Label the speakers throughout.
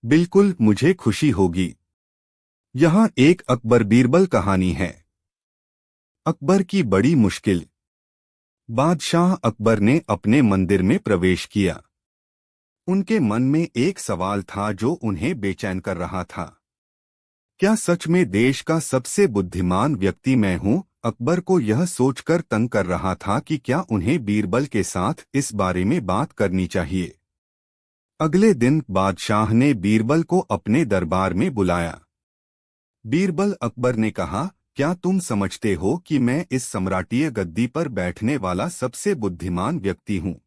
Speaker 1: बिल्कुल, मुझे खुशी होगी। यहाँ एक अकबर बीरबल कहानी है। अकबर की बड़ी मुश्किल। बादशाह अकबर ने अपने मंदिर में प्रवेश किया। उनके मन में एक सवाल था जो उन्हें बेचैन कर रहा था। क्या सच में देश का सबसे बुद्धिमान व्यक्ति मैं हूँ? अकबर को यह सोचकर तंग कर रहा था कि क्या उन्हें बीरबल के साथ इस बारे में बात करनी चाहिए। अगले दिन बादशाह ने बीरबल को अपने दरबार में बुलाया। बीरबल, अकबर ने कहा, क्या तुम समझते हो कि मैं इस सम्राटीय गद्दी पर बैठने वाला सबसे बुद्धिमान व्यक्ति हूँ?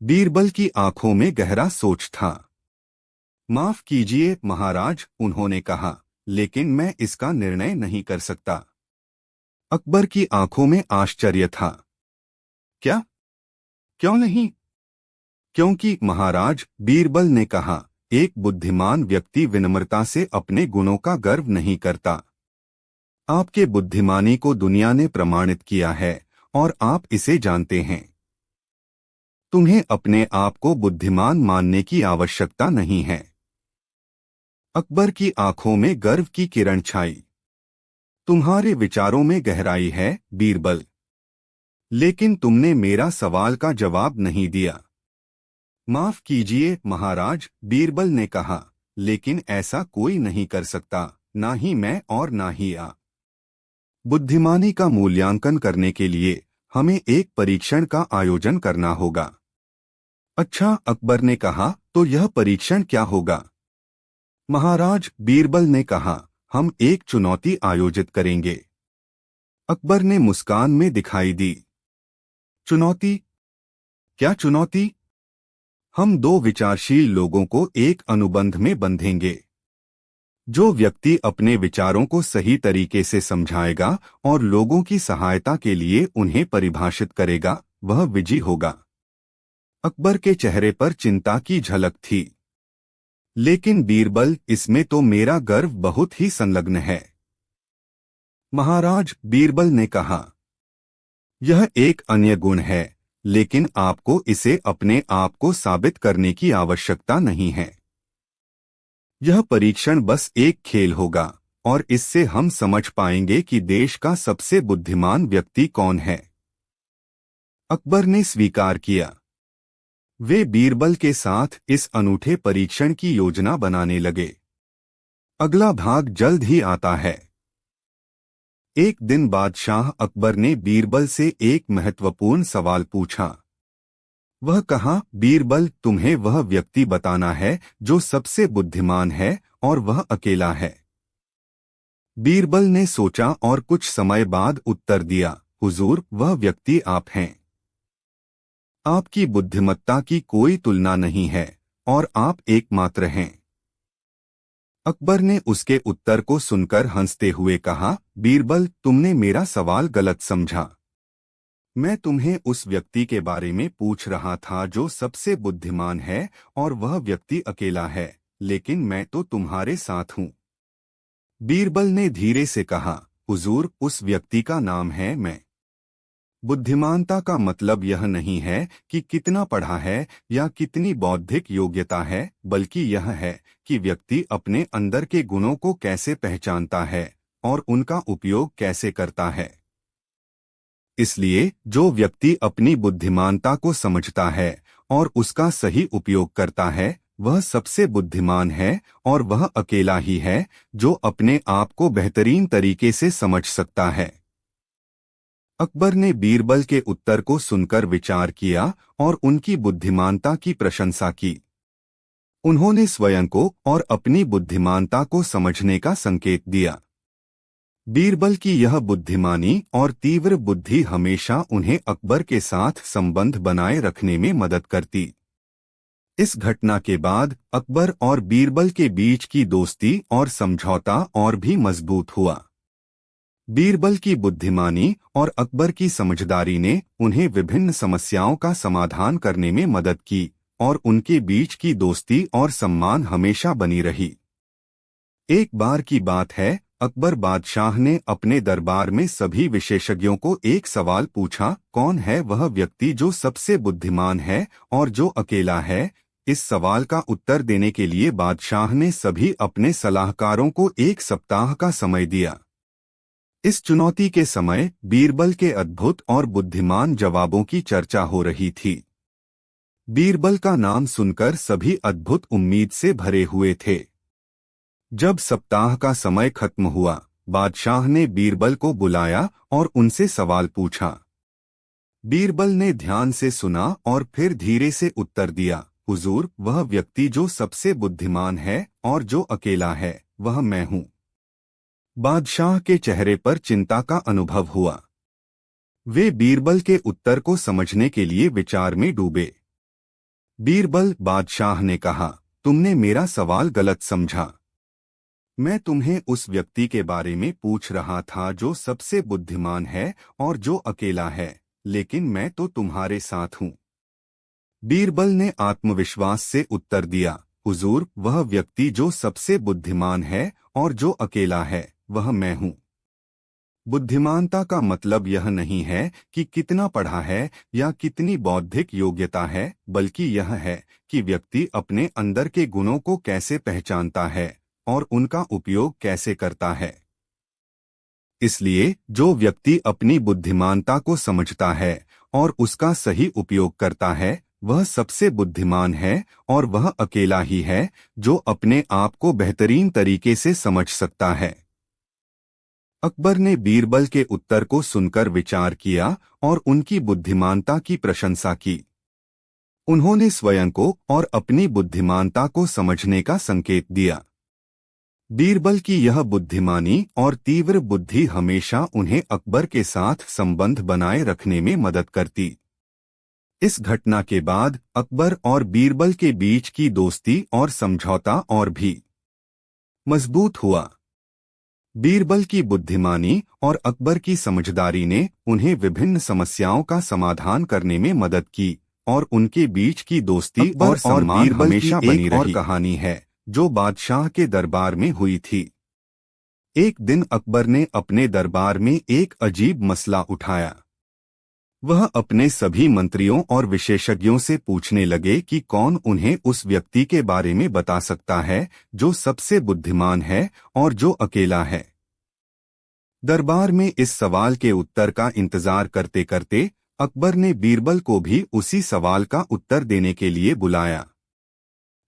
Speaker 1: बीरबल की आंखों में गहरा सोच था। माफ कीजिए महाराज, उन्होंने कहा, लेकिन मैं इसका निर्णय नहीं कर सकता। अकबर की आंखों में आश्चर्य था। क्या? क्यों नहीं? क्योंकि महाराज, बीरबल ने कहा, एक बुद्धिमान व्यक्ति विनम्रता से अपने गुणों का गर्व नहीं करता। आपके बुद्धिमानी को दुनिया ने प्रमाणित किया है और आप इसे जानते हैं। तुम्हें अपने आप को बुद्धिमान मानने की आवश्यकता नहीं है। अकबर की आंखों में गर्व की किरण छाई। तुम्हारे विचारों में गहराई है, बीरबल। लेकिन तुमने मेरा सवाल का जवाब नहीं दिया। माफ कीजिए महाराज, बीरबल ने कहा, लेकिन ऐसा कोई नहीं कर सकता, ना ही मैं और ना ही आप। बुद्धिमानी का मूल्यांकन करने के लिए हमें एक परीक्षण का आयोजन करना होगा। अच्छा, अकबर ने कहा, तो यह परीक्षण क्या होगा? महाराज, बीरबल ने कहा, हम एक चुनौती आयोजित करेंगे। अकबर ने मुस्कान में दिखाई दी। चुनौती? क्या चुनौती? हम दो विचारशील लोगों को एक अनुबंध में बंधेंगे। जो व्यक्ति अपने विचारों को सही तरीके से समझाएगा और लोगों की सहायता के लिए उन्हें परिभाषित करेगा, वह विजयी होगा। अकबर के चेहरे पर चिंता की झलक थी। लेकिन बीरबल, इसमें तो मेरा गर्व बहुत ही संलग्न है। महाराज, बीरबल ने कहा, यह एक अन्य गुण है, लेकिन आपको इसे अपने आप को साबित करने की आवश्यकता नहीं है। यह परीक्षण बस एक खेल होगा और इससे हम समझ पाएंगे कि देश का सबसे बुद्धिमान व्यक्ति कौन है। अकबर ने स्वीकार किया। वे बीरबल के साथ इस अनूठे परीक्षण की योजना बनाने लगे। अगला भाग जल्द ही आता है। एक दिन बादशाह अकबर ने बीरबल से एक महत्वपूर्ण सवाल पूछा। वह कहा, बीरबल, तुम्हें वह व्यक्ति बताना है जो सबसे बुद्धिमान है और वह अकेला है। बीरबल ने सोचा और कुछ समय बाद उत्तर दिया, हुजूर, वह व्यक्ति आप हैं। आपकी बुद्धिमत्ता की कोई तुलना नहीं है और आप एकमात्र हैं। अकबर ने उसके उत्तर को सुनकर हंसते हुए कहा, बीरबल, तुमने मेरा सवाल गलत समझा। मैं तुम्हें उस व्यक्ति के बारे में पूछ रहा था जो सबसे बुद्धिमान है और वह व्यक्ति अकेला है, लेकिन मैं तो तुम्हारे साथ हूँ। बीरबल ने धीरे से कहा, हुजूर, उस व्यक्ति का नाम है मैं। बुद्धिमानता का मतलब यह नहीं है कि कितना पढ़ा है या कितनी बौद्धिक योग्यता है, बल्कि यह है कि व्यक्ति अपने अंदर के गुणों को कैसे पहचानता है और उनका उपयोग कैसे करता है। इसलिए जो व्यक्ति अपनी बुद्धिमानता को समझता है और उसका सही उपयोग करता है, वह सबसे बुद्धिमान है और वह अकेला ही है जो अपने आप को बेहतरीन तरीके से समझ सकता है। अकबर ने बीरबल के उत्तर को सुनकर विचार किया और उनकी बुद्धिमानता की प्रशंसा की। उन्होंने स्वयं को और अपनी बुद्धिमानता को समझने का संकेत दिया। बीरबल की यह बुद्धिमानी और तीव्र बुद्धि हमेशा उन्हें अकबर के साथ संबंध बनाए रखने में मदद करती। इस घटना के बाद अकबर और बीरबल के बीच की दोस्ती और समझौता और भी मजबूत हुआ। बीरबल की बुद्धिमानी और अकबर की समझदारी ने उन्हें विभिन्न समस्याओं का समाधान करने में मदद की और उनके बीच की दोस्ती और सम्मान हमेशा बनी रही। एक बार की बात है, अकबर बादशाह ने अपने दरबार में सभी विशेषज्ञों को एक सवाल पूछा, कौन है वह व्यक्ति जो सबसे बुद्धिमान है और जो अकेला है? इस सवाल का उत्तर देने के लिए बादशाह ने सभी अपने सलाहकारों को 1 सप्ताह का समय दिया। इस चुनौती के समय बीरबल के अद्भुत और बुद्धिमान जवाबों की चर्चा हो रही थी। बीरबल का नाम सुनकर सभी अद्भुत उम्मीद से भरे हुए थे। जब सप्ताह का समय खत्म हुआ, बादशाह ने बीरबल को बुलाया और उनसे सवाल पूछा। बीरबल ने ध्यान से सुना और फिर धीरे से उत्तर दिया, हुजूर, वह व्यक्ति जो सबसे बुद्धिमान है और जो अकेला है, वह मैं हूँ। बादशाह के चेहरे पर चिंता का अनुभव हुआ। वे बीरबल के उत्तर को समझने के लिए विचार में डूबे। बीरबल, बादशाह ने कहा, तुमने मेरा सवाल गलत समझा। मैं तुम्हें उस व्यक्ति के बारे में पूछ रहा था जो सबसे बुद्धिमान है और जो अकेला है, लेकिन मैं तो तुम्हारे साथ हूँ। बीरबल ने आत्मविश्वास से उत्तर दिया, हुजूर, वह व्यक्ति जो सबसे बुद्धिमान है और जो अकेला है, वह मैं हूँ। बुद्धिमानता का मतलब यह नहीं है कि कितना पढ़ा है या कितनी बौद्धिक योग्यता है, बल्कि यह है कि व्यक्ति अपने अंदर के गुणों को कैसे पहचानता है और उनका उपयोग कैसे करता है। इसलिए जो व्यक्ति अपनी बुद्धिमानता को समझता है और उसका सही उपयोग करता है, वह सबसे बुद्धिमान है और वह अकेला ही है जो अपने आप को बेहतरीन तरीके से समझ सकता है। अकबर ने बीरबल के उत्तर को सुनकर विचार किया और उनकी बुद्धिमानता की प्रशंसा की। उन्होंने स्वयं को और अपनी बुद्धिमानता को समझने का संकेत दिया। बीरबल की यह बुद्धिमानी और तीव्र बुद्धि हमेशा उन्हें अकबर के साथ संबंध बनाए रखने में मदद करती। इस घटना के बाद अकबर और बीरबल के बीच की दोस्ती और समझौता और भी मजबूत हुआ। बीरबल की बुद्धिमानी और अकबर की समझदारी ने उन्हें विभिन्न समस्याओं का समाधान करने में मदद की और उनके बीच की दोस्ती और सम्मान हमेशा बनी रही। कहानी है जो बादशाह के दरबार में हुई थी। एक दिन अकबर ने अपने दरबार में एक अजीब मसला उठाया। वह अपने सभी मंत्रियों और विशेषज्ञों से पूछने लगे कि कौन उन्हें उस व्यक्ति के बारे में बता सकता है जो सबसे बुद्धिमान है और जो अकेला है। दरबार में इस सवाल के उत्तर का इंतजार करते करते अकबर ने बीरबल को भी उसी सवाल का उत्तर देने के लिए बुलाया।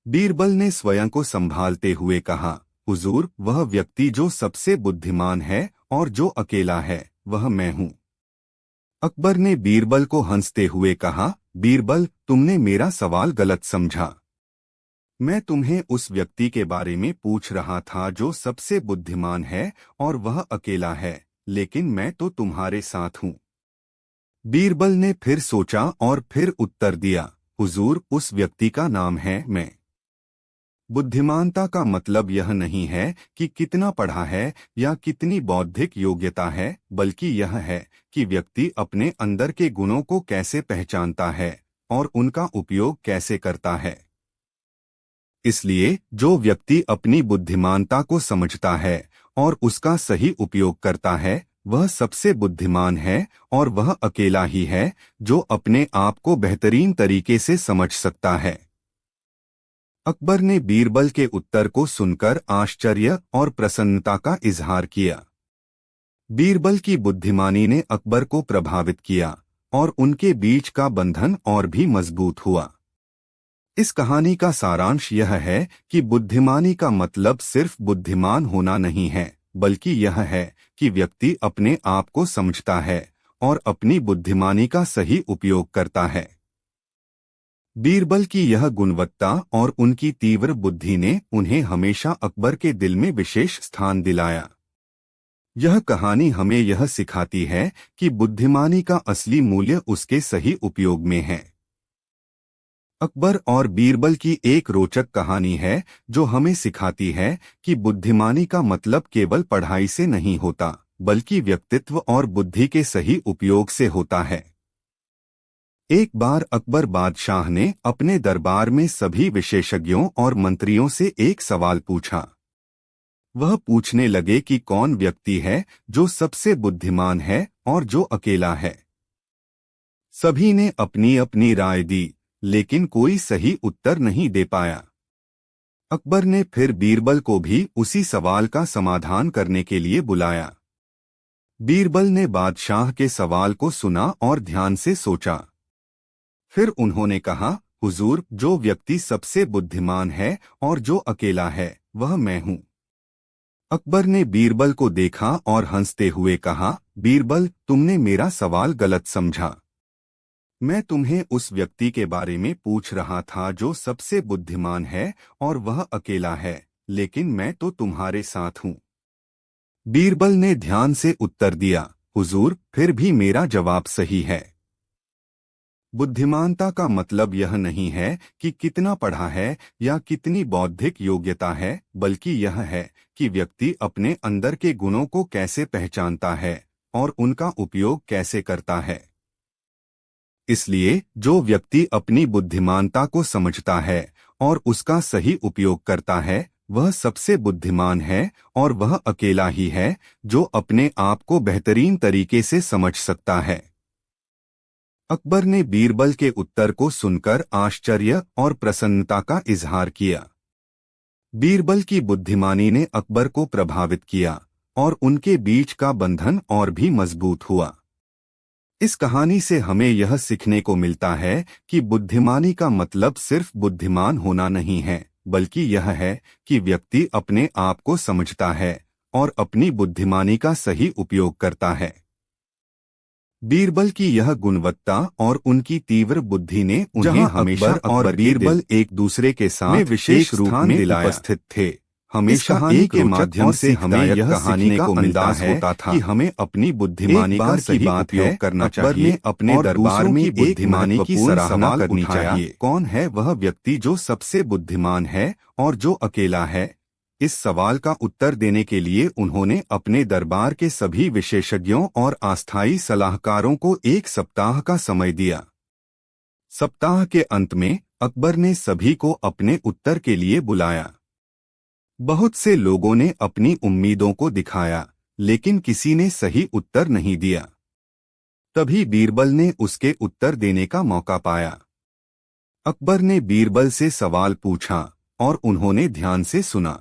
Speaker 1: बीरबल ने स्वयं को संभालते हुए कहा, हुजूर, वह व्यक्ति जो सबसे बुद्धिमान है और जो अकेला है, वह मैं हूँ। अकबर ने बीरबल को हंसते हुए कहा, बीरबल, तुमने मेरा सवाल गलत समझा। मैं तुम्हें उस व्यक्ति के बारे में पूछ रहा था जो सबसे बुद्धिमान है और वह अकेला है, लेकिन मैं तो तुम्हारे साथ हूँ। बीरबल ने फिर सोचा और फिर उत्तर दिया, हुजूर, उस व्यक्ति का नाम है मैं। बुद्धिमानता का मतलब यह नहीं है कि कितना पढ़ा है या कितनी बौद्धिक योग्यता है, बल्कि यह है कि व्यक्ति अपने अंदर के गुणों को कैसे पहचानता है और उनका उपयोग कैसे करता है। इसलिए जो व्यक्ति अपनी बुद्धिमानता को समझता है और उसका सही उपयोग करता है, वह सबसे बुद्धिमान है और वह अकेला ही है जो अपने आप को बेहतरीन तरीके से समझ सकता है। अकबर ने बीरबल के उत्तर को सुनकर आश्चर्य और प्रसन्नता का इजहार किया। बीरबल की बुद्धिमानी ने अकबर को प्रभावित किया और उनके बीच का बंधन और भी मजबूत हुआ। इस कहानी का सारांश यह है कि बुद्धिमानी का मतलब सिर्फ बुद्धिमान होना नहीं है, बल्कि यह है कि व्यक्ति अपने आप को समझता है और अपनी बुद्धिमानी का सही उपयोग करता है। बीरबल की यह गुणवत्ता और उनकी तीव्र बुद्धि ने उन्हें हमेशा अकबर के दिल में विशेष स्थान दिलाया। यह कहानी हमें यह सिखाती है कि बुद्धिमानी का असली मूल्य उसके सही उपयोग में है। अकबर और बीरबल की एक रोचक कहानी है जो हमें सिखाती है कि बुद्धिमानी का मतलब केवल पढ़ाई से नहीं होता, बल्कि व्यक्तित्व और बुद्धि के सही उपयोग से होता है। एक बार अकबर बादशाह ने अपने दरबार में सभी विशेषज्ञों और मंत्रियों से एक सवाल पूछा। वह पूछने लगे कि कौन व्यक्ति है जो सबसे बुद्धिमान है और जो अकेला है। सभी ने अपनी अपनी राय दी लेकिन कोई सही उत्तर नहीं दे पाया। अकबर ने फिर बीरबल को भी उसी सवाल का समाधान करने के लिए बुलाया। बीरबल ने बादशाह के सवाल को सुना और ध्यान से सोचा। फिर उन्होंने कहा, हुजूर, जो व्यक्ति सबसे बुद्धिमान है और जो अकेला है वह मैं हूँ। अकबर ने बीरबल को देखा और हंसते हुए कहा, बीरबल, तुमने मेरा सवाल गलत समझा। मैं तुम्हें उस व्यक्ति के बारे में पूछ रहा था जो सबसे बुद्धिमान है और वह अकेला है, लेकिन मैं तो तुम्हारे साथ हूँ। बीरबल ने ध्यान से उत्तर दिया, हुजूर, फिर भी मेरा जवाब सही है। बुद्धिमानता का मतलब यह नहीं है कि कितना पढ़ा है या कितनी बौद्धिक योग्यता है, बल्कि यह है कि व्यक्ति अपने अंदर के गुणों को कैसे पहचानता है और उनका उपयोग कैसे करता है। इसलिए जो व्यक्ति अपनी बुद्धिमानता को समझता है और उसका सही उपयोग करता है, वह सबसे बुद्धिमान है और वह अकेला ही है जो अपने आप को बेहतरीन तरीके से समझ सकता है। अकबर ने बीरबल के उत्तर को सुनकर आश्चर्य और प्रसन्नता का इजहार किया। बीरबल की बुद्धिमानी ने अकबर को प्रभावित किया और उनके बीच का बंधन और भी मजबूत हुआ। इस कहानी से हमें यह सीखने को मिलता है कि बुद्धिमानी का मतलब सिर्फ बुद्धिमान होना नहीं है, बल्कि यह है कि व्यक्ति अपने आप को समझता है और अपनी बुद्धिमानी का सही उपयोग करता है। बीरबल की यह गुणवत्ता और उनकी तीव्र बुद्धि ने उन्हें हमेशा और बीरबल एक दूसरे के साथ विशेष रूप में उपस्थित थे। हमेशा एक के माध्यम से हमें यह कहानी को मिलता होता था कि हमें अपनी बुद्धिमानी का सही उपयोग करना चाहिए। अपने दरबार में बुद्धिमानी की सराहना करनी चाहिए। कौन है वह व्यक्ति जो सबसे बुद्धिमान है और जो अकेला है? इस सवाल का उत्तर देने के लिए उन्होंने अपने दरबार के सभी विशेषज्ञों और अस्थायी सलाहकारों को 1 सप्ताह का समय दिया। सप्ताह के अंत में अकबर ने सभी को अपने उत्तर के लिए बुलाया। बहुत से लोगों ने अपनी उम्मीदों को दिखाया, लेकिन किसी ने सही उत्तर नहीं दिया। तभी बीरबल ने उसके उत्तर देने का मौका पाया। अकबर ने बीरबल से सवाल पूछा और उन्होंने ध्यान से सुना।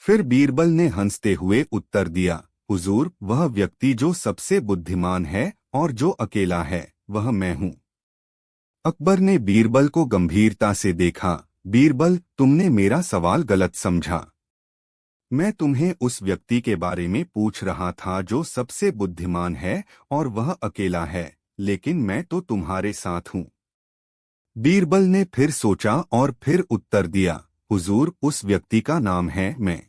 Speaker 1: फिर बीरबल ने हंसते हुए उत्तर दिया, हुजूर, वह व्यक्ति जो सबसे बुद्धिमान है और जो अकेला है वह मैं हूँ। अकबर ने बीरबल को गंभीरता से देखा। बीरबल, तुमने मेरा सवाल गलत समझा। मैं तुम्हें उस व्यक्ति के बारे में पूछ रहा था जो सबसे बुद्धिमान है और वह अकेला है, लेकिन मैं तो तुम्हारे साथ हूँ। बीरबल ने फिर सोचा और फिर उत्तर दिया, हुजूर, उस व्यक्ति का नाम है मैं।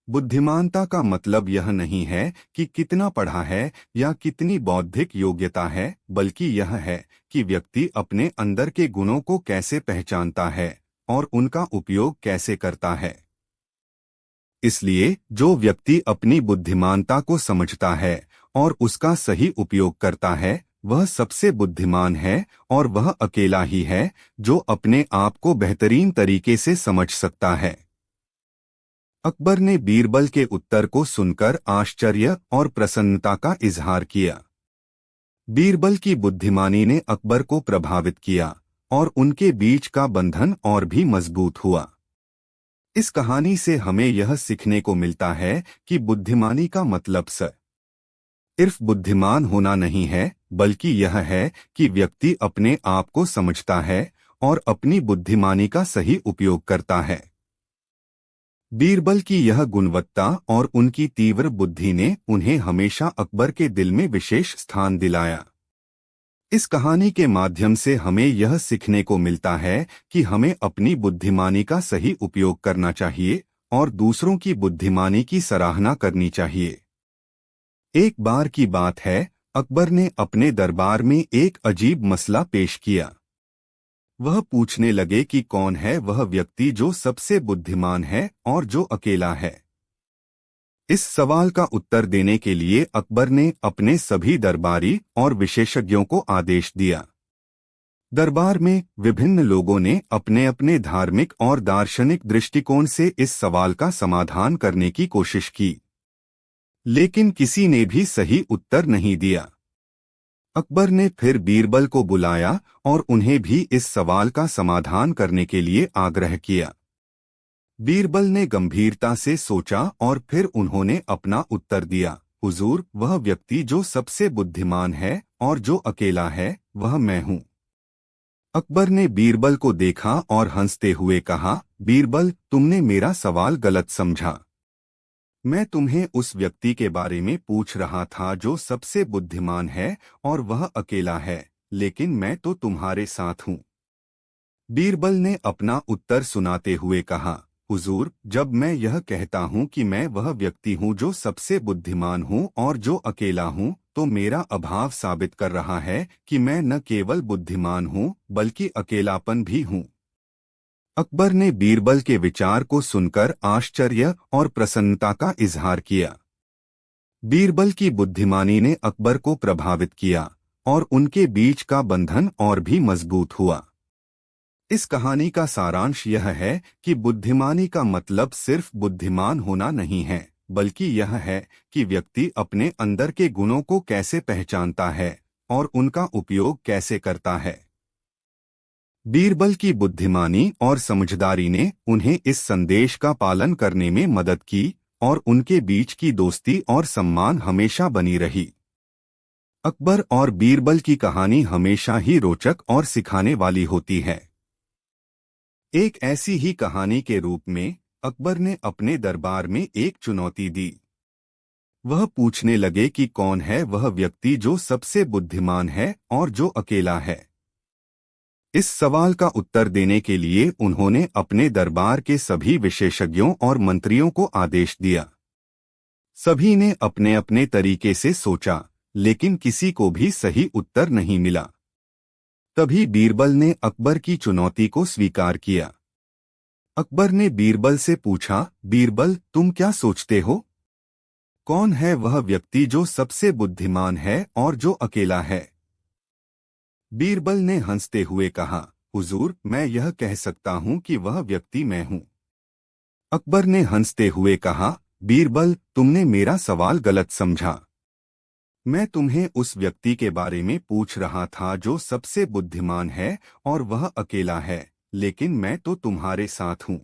Speaker 1: बुद्धिमानता का मतलब यह नहीं है कि कितना पढ़ा है या कितनी बौद्धिक योग्यता है, बल्कि यह है कि व्यक्ति अपने अंदर के गुणों को कैसे पहचानता है और उनका उपयोग कैसे करता है। इसलिए जो व्यक्ति अपनी बुद्धिमानता को समझता है और उसका सही उपयोग करता है, वह सबसे बुद्धिमान है और वह अकेला ही है जो अपने आप को बेहतरीन तरीके से समझ सकता है। अकबर ने बीरबल के उत्तर को सुनकर आश्चर्य और प्रसन्नता का इजहार किया। बीरबल की बुद्धिमानी ने अकबर को प्रभावित किया और उनके बीच का बंधन और भी मजबूत हुआ। इस कहानी से हमें यह सीखने को मिलता है कि बुद्धिमानी का मतलब सिर्फ बुद्धिमान होना नहीं है, बल्कि यह है कि व्यक्ति अपने आप को समझता है और अपनी बुद्धिमानी का सही उपयोग करता है। बीरबल की यह गुणवत्ता और उनकी तीव्र बुद्धि ने उन्हें हमेशा अकबर के दिल में विशेष स्थान दिलाया। इस कहानी के माध्यम से हमें यह सीखने को मिलता है कि हमें अपनी बुद्धिमानी का सही उपयोग करना चाहिए और दूसरों की बुद्धिमानी की सराहना करनी चाहिए। एक बार की बात है, अकबर ने अपने दरबार में एक अजीब मसला पेश किया। वह पूछने लगे कि कौन है वह व्यक्ति जो सबसे बुद्धिमान है और जो अकेला है। इस सवाल का उत्तर देने के लिए अकबर ने अपने सभी दरबारी और विशेषज्ञों को आदेश दिया। दरबार में विभिन्न लोगों ने अपने अपने धार्मिक और दार्शनिक दृष्टिकोण से इस सवाल का समाधान करने की कोशिश की, लेकिन किसी ने भी सही उत्तर नहीं दिया। अकबर ने फिर बीरबल को बुलाया और उन्हें भी इस सवाल का समाधान करने के लिए आग्रह किया। बीरबल ने गंभीरता से सोचा और फिर उन्होंने अपना उत्तर दिया, हुजूर, वह व्यक्ति जो सबसे बुद्धिमान है और जो अकेला है, वह मैं हूँ। अकबर ने बीरबल को देखा और हंसते हुए कहा, बीरबल, तुमने मेरा सवाल गलत समझा। मैं तुम्हें उस व्यक्ति के बारे में पूछ रहा था जो सबसे बुद्धिमान है और वह अकेला है, लेकिन मैं तो तुम्हारे साथ हूँ। बीरबल ने अपना उत्तर सुनाते हुए कहा, हुजूर, जब मैं यह कहता हूँ कि मैं वह व्यक्ति हूँ जो सबसे बुद्धिमान हूँ और जो अकेला हूँ, तो मेरा अभाव साबित कर रहा है कि मैं न केवल बुद्धिमान हूँ बल्कि अकेलापन भी हूँ। अकबर ने बीरबल के विचार को सुनकर आश्चर्य और प्रसन्नता का इजहार किया। बीरबल की बुद्धिमानी ने अकबर को प्रभावित किया और उनके बीच का बंधन और भी मजबूत हुआ। इस कहानी का सारांश यह है कि बुद्धिमानी का मतलब सिर्फ बुद्धिमान होना नहीं है, बल्कि यह है कि व्यक्ति अपने अंदर के गुणों को कैसे पहचानता है और उनका उपयोग कैसे करता है। बीरबल की बुद्धिमानी और समझदारी ने उन्हें इस संदेश का पालन करने में मदद की और उनके बीच की दोस्ती और सम्मान हमेशा बनी रही। अकबर और बीरबल की कहानी हमेशा ही रोचक और सिखाने वाली होती है। एक ऐसी ही कहानी के रूप में अकबर ने अपने दरबार में एक चुनौती दी। वह पूछने लगे कि कौन है वह व्यक्ति जो सबसे बुद्धिमान है और जो अकेला है। इस सवाल का उत्तर देने के लिए उन्होंने अपने दरबार के सभी विशेषज्ञों और मंत्रियों को आदेश दिया। सभी ने अपने अपने तरीके से सोचा, लेकिन किसी को भी सही उत्तर नहीं मिला। तभी बीरबल ने अकबर की चुनौती को स्वीकार किया। अकबर ने बीरबल से पूछा, बीरबल, तुम क्या सोचते हो? कौन है वह व्यक्ति जो सबसे बुद्धिमान है और जो अकेला है? बीरबल ने हंसते हुए कहा, हुजूर, मैं यह कह सकता हूं कि वह व्यक्ति मैं हूं। अकबर ने हंसते हुए कहा, बीरबल, तुमने मेरा सवाल गलत समझा। मैं तुम्हें उस व्यक्ति के बारे में पूछ रहा था जो सबसे बुद्धिमान है और वह अकेला है, लेकिन मैं तो तुम्हारे साथ हूँ।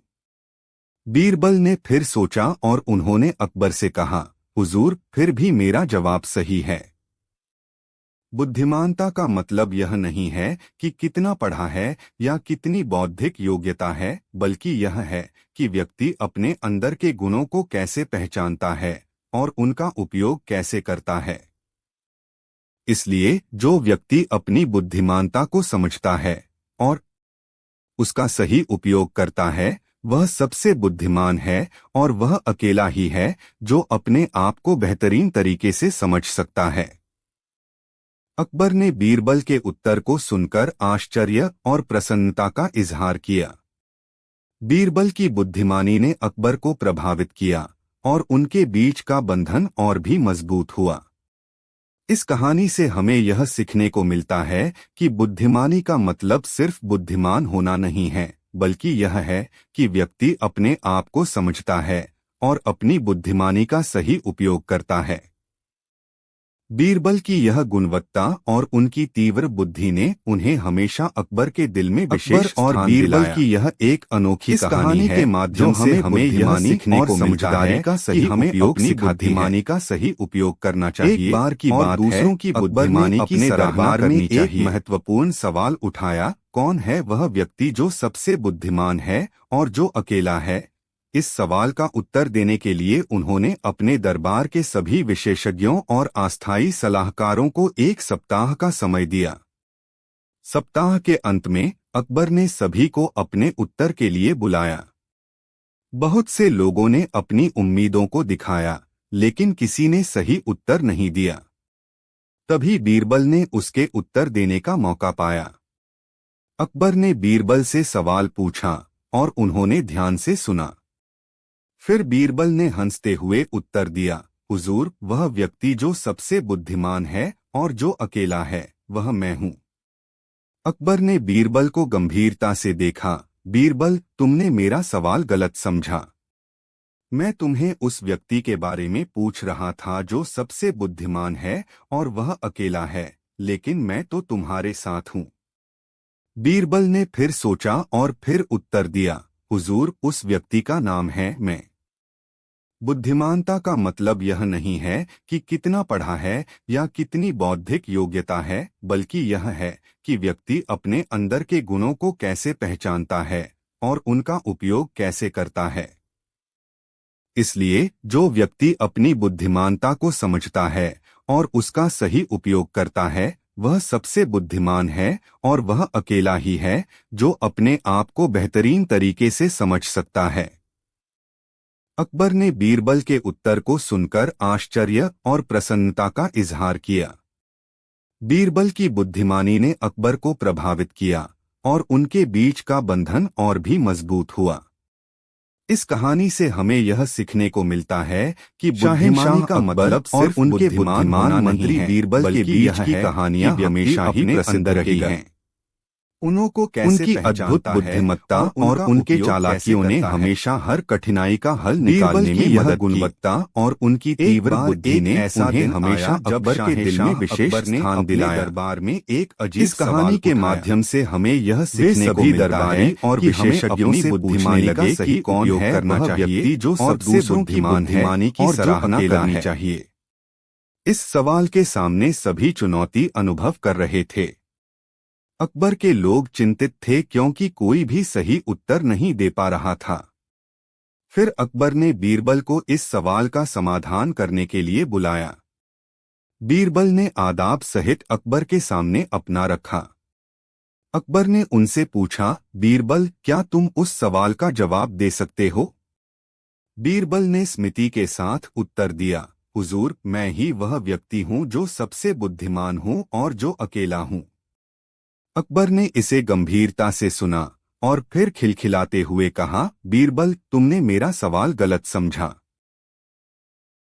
Speaker 1: बीरबल ने फिर सोचा और उन्होंने अकबर से कहा, हुजूर, फिर भी मेरा जवाब सही है। बुद्धिमानता का मतलब यह नहीं है कि कितना पढ़ा है या कितनी बौद्धिक योग्यता है, बल्कि यह है कि व्यक्ति अपने अंदर के गुणों को कैसे पहचानता है और उनका उपयोग कैसे करता है। इसलिए जो व्यक्ति अपनी बुद्धिमानता को समझता है और उसका सही उपयोग करता है, वह सबसे बुद्धिमान है और वह अकेला ही है जो अपने आप को बेहतरीन तरीके से समझ सकता है। अकबर ने बीरबल के उत्तर को सुनकर आश्चर्य और प्रसन्नता का इजहार किया। बीरबल की बुद्धिमानी ने अकबर को प्रभावित किया और उनके बीच का बंधन और भी मजबूत हुआ। इस कहानी से हमें यह सीखने को मिलता है कि बुद्धिमानी का मतलब सिर्फ बुद्धिमान होना नहीं है, बल्कि यह है कि व्यक्ति अपने आप को समझता है और अपनी बुद्धिमानी का सही उपयोग करता है। बीरबल की यह गुणवत्ता और उनकी तीव्र बुद्धि ने उन्हें हमेशा अकबर के दिल में विशेष और बीरबल की यह एक अनोखी कहानी के माध्यम से हमें यह सीखने को मिलता है कि हमें अपनी बुद्धिमानी का सही उपयोग करना चाहिए। एक बार की बात दूसरों की बुद्धिमानी की दरबार में एक महत्वपूर्ण सवाल उठाया, कौन है वह व्यक्ति जो सबसे बुद्धिमान है और जो अकेला है? इस सवाल का उत्तर देने के लिए उन्होंने अपने दरबार के सभी विशेषज्ञों और अस्थायी सलाहकारों को एक सप्ताह का समय दिया। सप्ताह के अंत में अकबर ने सभी को अपने उत्तर के लिए बुलाया। बहुत से लोगों ने अपनी उम्मीदों को दिखाया, लेकिन किसी ने सही उत्तर नहीं दिया। तभी बीरबल ने उसके उत्तर देने का मौका पाया। अकबर ने बीरबल से सवाल पूछा और उन्होंने ध्यान से सुना। फिर बीरबल ने हंसते हुए उत्तर दिया, हुजूर, वह व्यक्ति जो सबसे बुद्धिमान है और जो अकेला है, वह मैं हूँ। अकबर ने बीरबल को गंभीरता से देखा, बीरबल, तुमने मेरा सवाल गलत समझा। मैं तुम्हें उस व्यक्ति के बारे में पूछ रहा था जो सबसे बुद्धिमान है और वह अकेला है, लेकिन मैं तो तुम्हारे साथ हूँ। बीरबल ने फिर सोचा और फिर उत्तर दिया, हुजूर, उस व्यक्ति का नाम है मैं। बुद्धिमानता का मतलब यह नहीं है कि कितना पढ़ा है या कितनी बौद्धिक योग्यता है, बल्कि यह है कि व्यक्ति अपने अंदर के गुणों को कैसे पहचानता है और उनका उपयोग कैसे करता है। इसलिए जो व्यक्ति अपनी बुद्धिमानता को समझता है और उसका सही उपयोग करता है, वह सबसे बुद्धिमान है, और वह अकेला ही है जो अपने आप को बेहतरीन तरीके से समझ सकता है। अकबर ने बीरबल के उत्तर को सुनकर आश्चर्य और प्रसन्नता का इजहार किया। बीरबल की बुद्धिमानी ने अकबर को प्रभावित किया और उनके बीच का बंधन और भी मजबूत हुआ। इस कहानी से हमें यह सीखने को मिलता है कि बुद्धिमानी का मतलब और उनके बुद्धिमान मंत्री बीरबल के बीच की कहानियां हमेशा ही प्रसिद्ध रही हैं। उनको उनकी अद्भुत बुद्धिमत्ता और उनके चालाकियों ने हमेशा हर कठिनाई का हल निकालने में मदद गुणवत्ता और उनकी तीव्र बुद्धि ने ऐसा दिन हमेशा अकबर के दिल में विशेष स्थान दिलाया। दरबार में एक अजीब इस कहानी के माध्यम से हमें यह सीखने को मिलता है और विशेषज्ञों से बुद्धिमानी का सही कौन है करना चाहिए जो और दूसरों की बुद्धिमानी की सराहना करनी चाहिए। इस सवाल के सामने सभी चुनौती अनुभव कर रहे थे। अकबर के लोग चिंतित थे क्योंकि कोई भी सही उत्तर नहीं दे पा रहा था। फिर अकबर ने बीरबल को इस सवाल का समाधान करने के लिए बुलाया। बीरबल ने आदाब सहित अकबर के सामने अपना रखा। अकबर ने उनसे पूछा, बीरबल, क्या तुम उस सवाल का जवाब दे सकते हो? बीरबल ने स्मिति के साथ उत्तर दिया, हुजूर, मैं ही वह व्यक्ति हूँ जो सबसे बुद्धिमान हूँ और जो अकेला हूँ। अकबर ने इसे गंभीरता से सुना और फिर खिलखिलाते हुए कहा, बीरबल, तुमने मेरा सवाल गलत समझा।